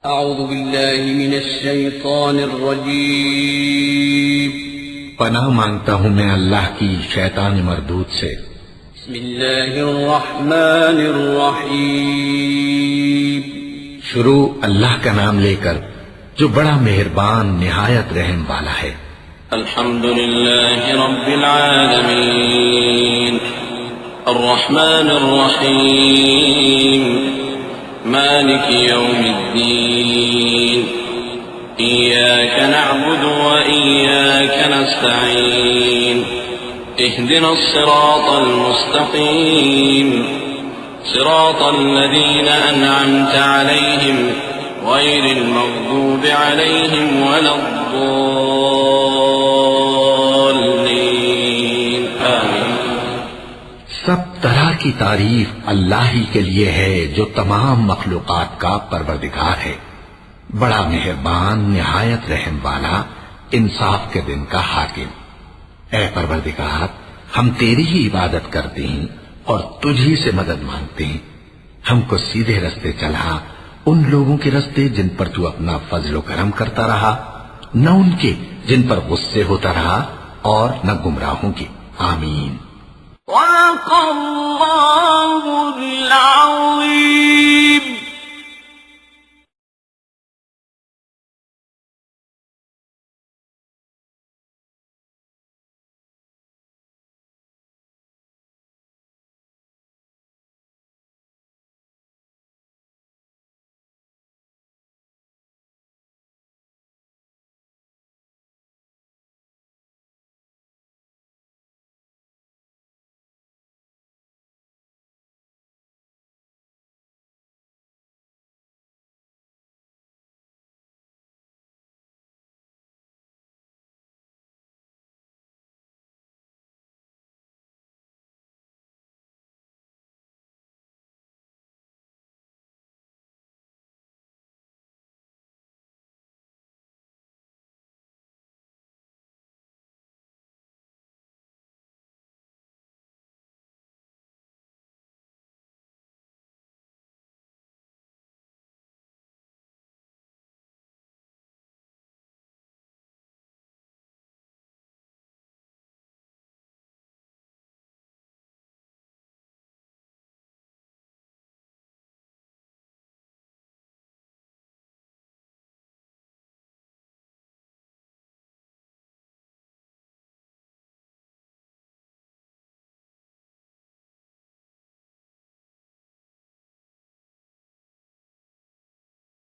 अऊज़ु बिल्लाहि मिनश शैतानिर रजीम। पनाह मांगता हूँ मैं अल्लाह की शैतान मरदूद से। बिस्मिल्लाहिर रहमानिर रहीम। शुरू अल्लाह का नाम लेकर जो बड़ा मेहरबान निहायत रहम वाला है। अल्हम्दुलिल्लाहि रब्बिल आलमीन अर्रहमानिर रहीम मालिक यौमिद्दीन इय्याक नअबुदु व इय्याक नस्तईन इहदिनस सिरातल मुस्तकीम सिरातल लज़ीना अनअमता अलैहिम गैरिल मग़दूबि अलैहिम वलद्दॉल्लीन आमीन। सब तरह की तारीफ अल्लाह ही के लिए है जो तमाम मखलूकात का परवरदिगार है, बड़ा मेहरबान निहायत रहम वाला, इंसाफ के दिन का हाकिम। ऐ परवरदिगार, हम तेरी ही इबादत करते हैं और तुझी से मदद मांगते हैं। हमको सीधे रास्ते चला, उन लोगों के रास्ते जिन पर तू अपना फजलो करम करता रहा, न उनके जिन पर गुस्से होता रहा, और न गुमराहों के। आमीन। सदक़ल्लाहुल अज़ीम।